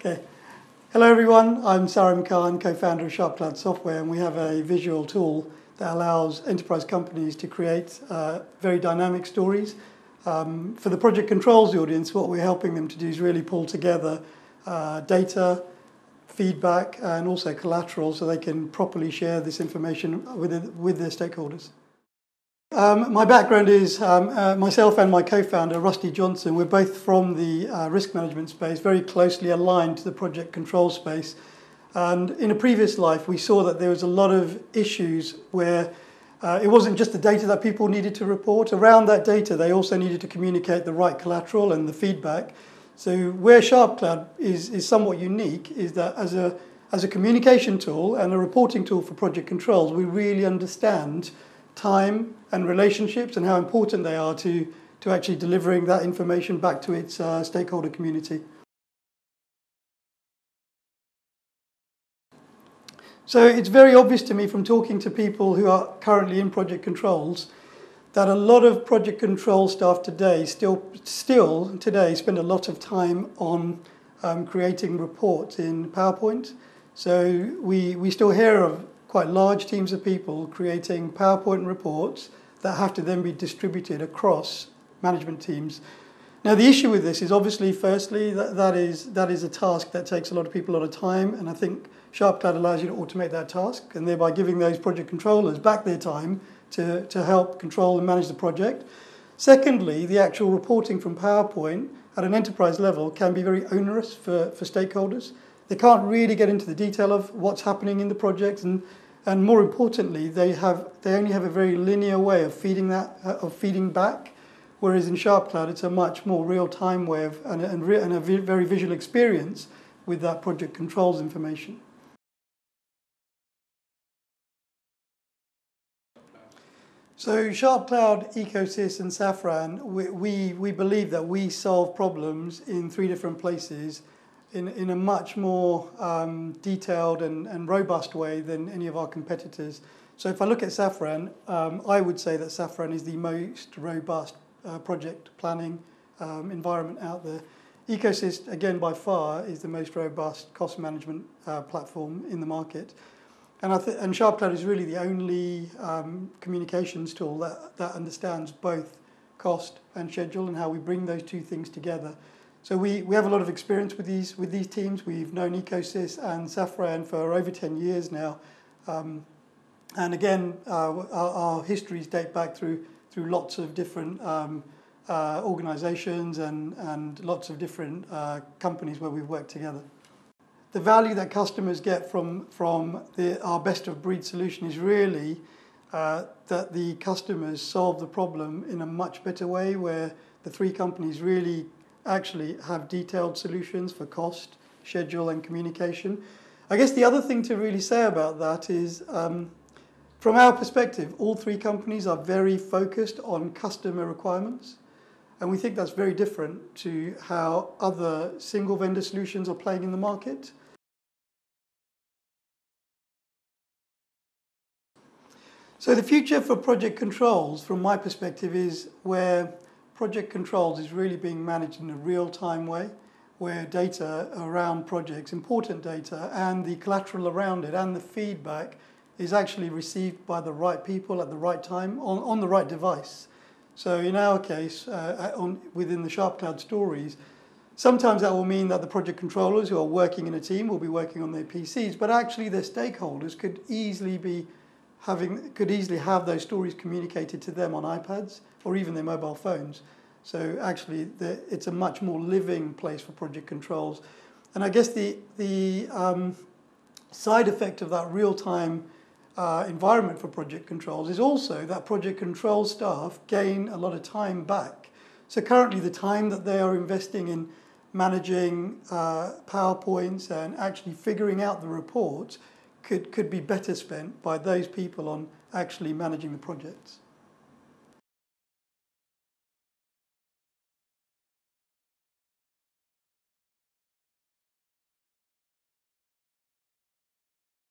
Okay. Hello everyone, I'm Sarim Khan, co-founder of SharpCloud Software, and we have a visual tool that allows enterprise companies to create very dynamic stories. For the project controls audience, what we're helping them to do is really pull together data, feedback, and also collateral so they can properly share this information with their stakeholders. My background is myself and my co-founder, Rusty Johnson. We're both from the risk management space, very closely aligned to the project control space. And in a previous life, we saw that there was a lot of issues where it wasn't just the data that people needed to report. Around that data, they also needed to communicate the right collateral and the feedback. So where SharpCloud is somewhat unique is that as a communication tool and a reporting tool for project controls, we really understand time and relationships and how important they are to actually delivering that information back to its stakeholder community. So it's very obvious to me from talking to people who are currently in project controls that a lot of project control staff today still today spend a lot of time on creating reports in PowerPoint. So we still hear of quite large teams of people creating PowerPoint reports that have to then be distributed across management teams. Now the issue with this is obviously, firstly, that is a task that takes a lot of people a lot of time, and I think SharpCloud allows you to automate that task and thereby giving those project controllers back their time to help control and manage the project. Secondly, the actual reporting from PowerPoint at an enterprise level can be very onerous for stakeholders. They can't really get into the detail of what's happening in the project, and more importantly, they only have a very linear way of feeding back. Whereas in SharpCloud, it's a much more real-time way of and a very visual experience with that project controls information. So SharpCloud, Ecosys, and Safran, we believe that we solve problems in three different places in a much more detailed and robust way than any of our competitors. So if I look at Safran, I would say that Safran is the most robust project planning environment out there. Ecosys, again, by far, is the most robust cost management platform in the market. And SharpCloud is really the only communications tool that understands both cost and schedule and how we bring those two things together. So we have a lot of experience with these teams. We've known Ecosys and Safran for over 10 years now. And again, our histories date back through lots of different organizations and lots of different companies where we've worked together. The value that customers get from our best-of-breed solution is really that the customers solve the problem in a much better way, where the three companies really actually have detailed solutions for cost, schedule, and communication. I guess the other thing to really say about that is, from our perspective, all three companies are very focused on customer requirements. And we think that's very different to how other single vendor solutions are playing in the market. So the future for project controls, from my perspective, is where project controls is really being managed in a real-time way, where data around projects, important data, and the collateral around it, and the feedback is actually received by the right people at the right time on the right device. So in our case, within the SharpCloud stories, sometimes that will mean that the project controllers who are working in a team will be working on their PCs, but actually their stakeholders could easily have those stories communicated to them on iPads or even their mobile phones. So actually, it's a much more living place for project controls. And I guess the side effect of that real-time environment for project controls is also that project control staff gain a lot of time back. So currently, the time that they are investing in managing PowerPoints and actually figuring out the reports could be better spent by those people on actually managing the projects.